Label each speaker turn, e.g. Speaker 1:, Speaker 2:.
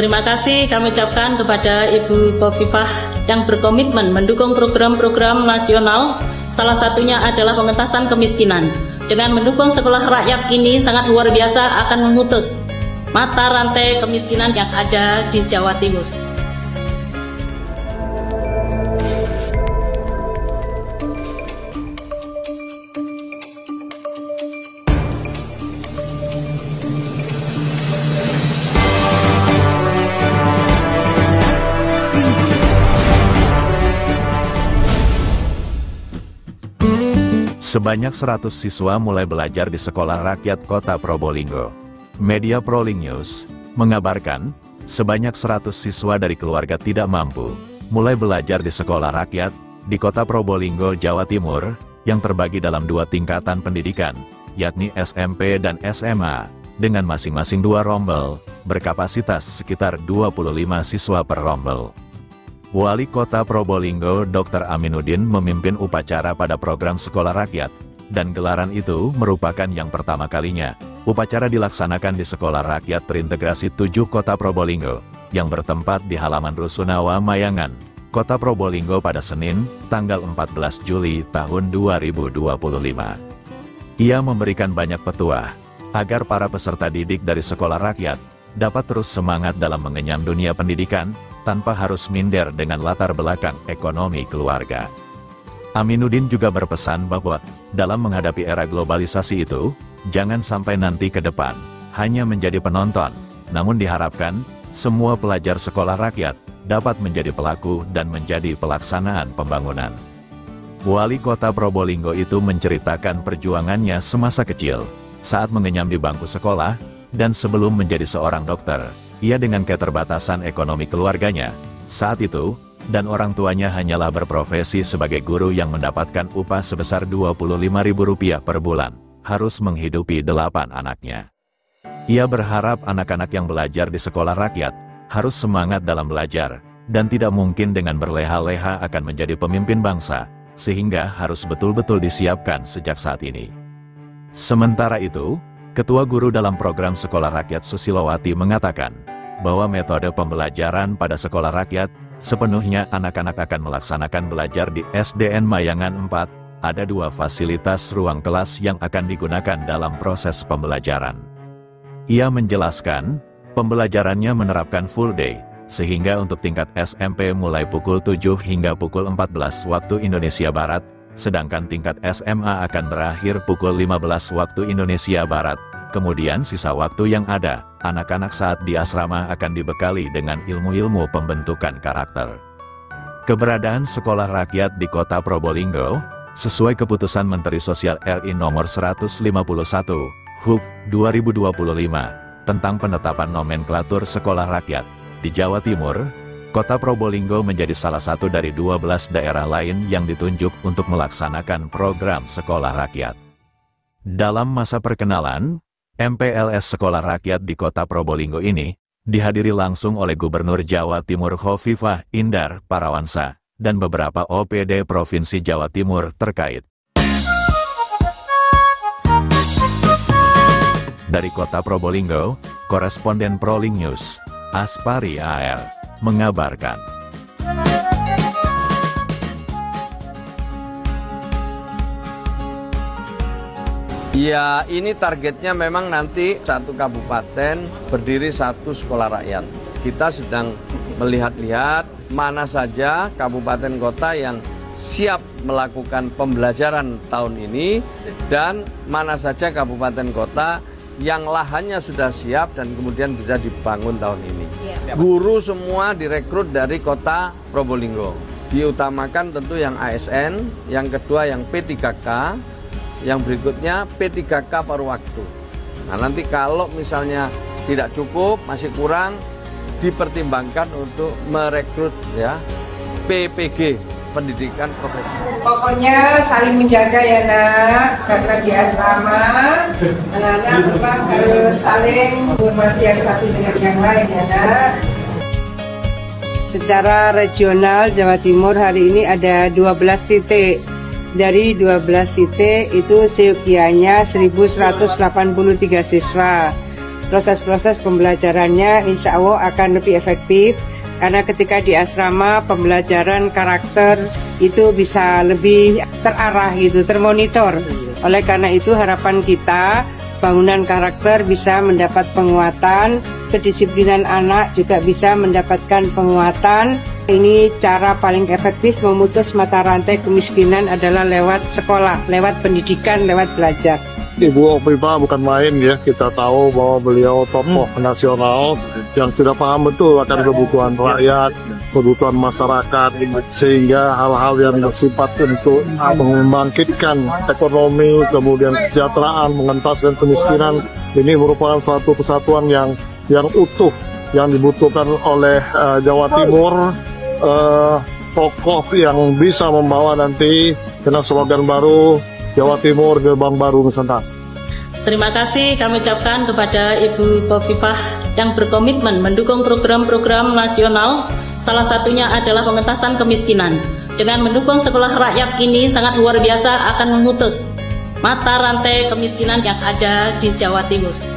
Speaker 1: Terima kasih kami ucapkan kepada Ibu Khofifah yang berkomitmen mendukung program-program nasional, salah satunya adalah pengentasan kemiskinan. Dengan mendukung sekolah rakyat ini sangat luar biasa akan memutus mata rantai kemiskinan yang ada di Jawa Timur.
Speaker 2: Sebanyak 100 siswa mulai belajar di Sekolah Rakyat Kota Probolinggo. Media Prolink News mengabarkan, sebanyak 100 siswa dari keluarga tidak mampu mulai belajar di Sekolah Rakyat di Kota Probolinggo, Jawa Timur, yang terbagi dalam 2 tingkatan pendidikan, yakni SMP dan SMA, dengan masing-masing 2 rombel, berkapasitas sekitar 25 siswa per rombel. Wali Kota Probolinggo Dr. Aminuddin memimpin upacara pada program Sekolah Rakyat, dan gelaran itu merupakan yang pertama kalinya. Upacara dilaksanakan di Sekolah Rakyat Terintegrasi 7 Kota Probolinggo, yang bertempat di halaman Rusunawa Mayangan, Kota Probolinggo pada Senin, tanggal 14 Juli tahun 2025. Ia memberikan banyak petuah, agar para peserta didik dari Sekolah Rakyat dapat terus semangat dalam mengenyam dunia pendidikan, tanpa harus minder dengan latar belakang ekonomi keluarga. Aminuddin juga berpesan bahwa, dalam menghadapi era globalisasi itu, jangan sampai nanti ke depan hanya menjadi penonton, namun diharapkan, semua pelajar Sekolah Rakyat dapat menjadi pelaku dan menjadi pelaksanaan pembangunan. Wali Kota Probolinggo itu menceritakan perjuangannya semasa kecil, saat mengenyam di bangku sekolah, dan sebelum menjadi seorang dokter. Ia dengan keterbatasan ekonomi keluarganya saat itu, dan orang tuanya hanyalah berprofesi sebagai guru yang mendapatkan upah sebesar Rp25.000 per bulan, harus menghidupi 8 anaknya. Ia berharap anak-anak yang belajar di Sekolah Rakyat harus semangat dalam belajar, dan tidak mungkin dengan berleha-leha akan menjadi pemimpin bangsa, sehingga harus betul-betul disiapkan sejak saat ini. Sementara itu, Ketua Guru dalam program Sekolah Rakyat Susilowati mengatakan, bahwa metode pembelajaran pada Sekolah Rakyat, sepenuhnya anak-anak akan melaksanakan belajar di SDN Mayangan 4, ada 2 fasilitas ruang kelas yang akan digunakan dalam proses pembelajaran. Ia menjelaskan, pembelajarannya menerapkan full day, sehingga untuk tingkat SMP mulai pukul 7 hingga pukul 14 waktu Indonesia Barat, sedangkan tingkat SMA akan berakhir pukul 15 waktu Indonesia Barat. Kemudian sisa waktu yang ada, anak-anak saat di asrama akan dibekali dengan ilmu-ilmu pembentukan karakter. Keberadaan Sekolah Rakyat di Kota Probolinggo, sesuai keputusan Menteri Sosial RI Nomor 151, HUK 2025, tentang penetapan nomenklatur Sekolah Rakyat di Jawa Timur, Kota Probolinggo menjadi salah satu dari 12 daerah lain yang ditunjuk untuk melaksanakan program Sekolah Rakyat. Dalam masa perkenalan, MPLS Sekolah Rakyat di Kota Probolinggo ini dihadiri langsung oleh Gubernur Jawa Timur Khofifah Indar Parawansa dan beberapa OPD Provinsi Jawa Timur terkait. Dari Kota Probolinggo, koresponden Prolink News, Aspari AR, mengabarkan.
Speaker 3: Ya, ini targetnya memang nanti 1 kabupaten berdiri 1 sekolah rakyat. Kita sedang melihat-lihat mana saja kabupaten kota yang siap melakukan pembelajaran tahun ini, dan mana saja kabupaten kota yang lahannya sudah siap dan kemudian bisa dibangun tahun ini. Guru semua direkrut dari Kota Probolinggo. Diutamakan tentu yang ASN, yang kedua yang P3K, yang berikutnya P3K paruh waktu. Nah, nanti kalau misalnya tidak cukup, masih kurang, dipertimbangkan untuk merekrut ya PPG, pendidikan profesional.
Speaker 4: Pokoknya saling menjaga ya nak, karena di asrama anak-anak harus saling menghormati yang satu dengan yang lain ya nak. Secara regional Jawa Timur hari ini ada 12 titik. Dari 12 titik itu seukianya 1.183 siswa. proses-proses pembelajarannya insya Allah akan lebih efektif. Karena ketika di asrama pembelajaran karakter itu bisa lebih terarah gitu, termonitor. Oleh karena itu harapan kita bangunan karakter bisa mendapat penguatan, kedisiplinan anak juga bisa mendapatkan penguatan. Ini cara paling efektif memutus mata rantai kemiskinan adalah lewat sekolah, lewat pendidikan, lewat belajar.
Speaker 5: Ibu Hovifah bukan main ya, kita tahu bahwa beliau tokoh nasional yang sudah paham betul akan kebutuhan rakyat, kebutuhan masyarakat, sehingga hal-hal yang bersifat untuk membangkitkan ekonomi, kemudian kesejahteraan, mengentaskan kemiskinan, ini merupakan suatu kesatuan yang utuh yang dibutuhkan oleh Jawa Timur, tokoh yang bisa membawa nanti kena slogan baru Jawa Timur gerbang baru Nusantara.
Speaker 1: Terima kasih kami ucapkan kepada Ibu Hovifah yang berkomitmen mendukung program-program nasional, salah satunya adalah pengentasan kemiskinan. Dengan mendukung sekolah rakyat ini sangat luar biasa akan memutus mata rantai kemiskinan yang ada di Jawa Timur.